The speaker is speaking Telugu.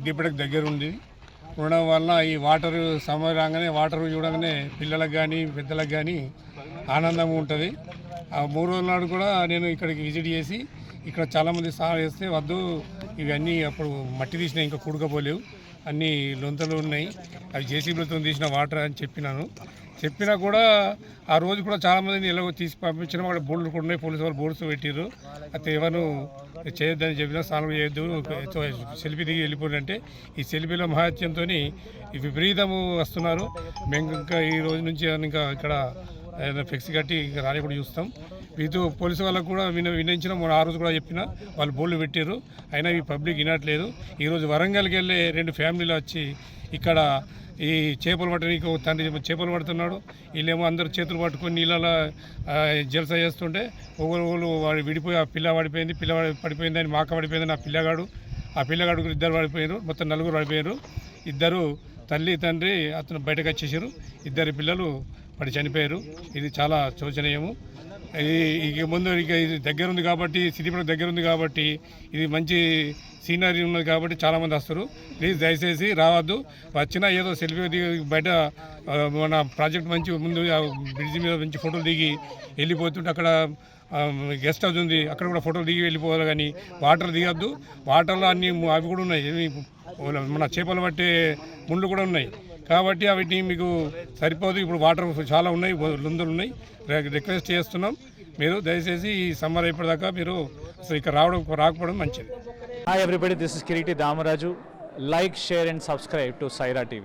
సిద్దిపేటకు దగ్గర ఉండడం వల్ల ఈ వాటర్ సమ్మర్ రాగానే వాటర్ చూడగానే పిల్లలకు కానీ పెద్దలకు కానీ ఆనందంగా ఉంటుంది. ఆ 3 రోజుల నాడు కూడా నేను ఇక్కడికి విజిట్ చేసి ఇక్కడ చాలామంది స్నానం చేస్తే వద్దు ఇవన్నీ అప్పుడు మట్టి తీసినా ఇంకా కూడకపోలేవు, అన్నీ లొంతలు ఉన్నాయి, అవి జేసీబీలతో తీసిన వాటర్ అని చెప్పినా కూడా ఆ రోజు కూడా చాలామందిని ఇలా తీసి పంపించిన వాళ్ళు బోర్డులు కూడా ఉన్నాయి, పోలీసు వాళ్ళు బోర్డ్స్ పెట్టిర్రు. అయితే ఎవరు చేయొద్దని చెప్పినా స్నానం చేయొద్దు, సెల్ఫీ దిగి వెళ్ళిపోయిందంటే ఈ సెల్ఫీల మహత్యంతో విపరీతము వస్తున్నారు. మేము ఇంకా ఈ రోజు నుంచి ఇంకా ఇక్కడ ఫ్లెక్స్ కట్టి ఇంకా రాని కూడా చూస్తాం. వీటితో పోలీసు వాళ్ళకు కూడా వినించిన మొన్న ఆ రోజు కూడా చెప్పిన వాళ్ళు బోర్డులు పెట్టారు, అయినా ఈ పబ్లిక్ వినట్లేదు. ఈరోజు వరంగల్కి వెళ్ళే 2 ఫ్యామిలీలు వచ్చి ఇక్కడ ఈ చేపలు పట్టడానికి తండ్రి చేపలు పడుతున్నాడు, వీళ్ళేమో అందరూ చేతులు పట్టుకొని నీళ్ళలో జలస చేస్తుంటే ఒకరు వాడు విడిపోయి ఆ పిల్ల పడిపోయింది, పడిపోయిందని మాక పడిపోయిందని ఆ పిల్లగాడు 2 పడిపోయారు, మొత్తం 4 పడిపోయారు. 2 తల్లి తండ్రి అతను బయటకు వచ్చేసారు, 2 పిల్లలు పడి చనిపోయారు. ఇది చాలా శోచనీయము. ఇక ముందు ఇక ఇది దగ్గర ఉంది కాబట్టి, సిద్దిపేట దగ్గర ఉంది కాబట్టి, ఇది మంచి సీనరీ ఉన్నది కాబట్టి చాలామంది వస్తారు. ప్లీజ్ దయచేసి రావద్దు, వచ్చినా ఏదో సెల్ఫీ దిగి బయట మన ప్రాజెక్ట్ మంచి ముందు బ్రిడ్జి మీద మంచి ఫోటోలు దిగి వెళ్ళిపోతుంటే అక్కడ గెస్ట్ హౌస్ ఉంది, అక్కడ కూడా ఫోటోలు దిగి వెళ్ళిపోవాలి. కానీ వాటర్ దిగద్దు. వాటర్లో అన్ని అవి కూడా ఉన్నాయి, మన చేపలు పట్టే ముళ్ళు కూడా ఉన్నాయి కాబట్టి అవిటిని మీకు సరిపోదు. ఇప్పుడు వాటర్ చాలా ఉన్నాయి, లొందులు ఉన్నాయి. రిక్వెస్ట్ చేస్తున్నాం, మీరు దయచేసి ఈ సమ్మర్ అయిపోయేదాకా మీరు ఇక్కడ రాకపోవడం మంచిది. Hi everybody, this is Kiriti Damaraju. Like, share and subscribe to Saira TV.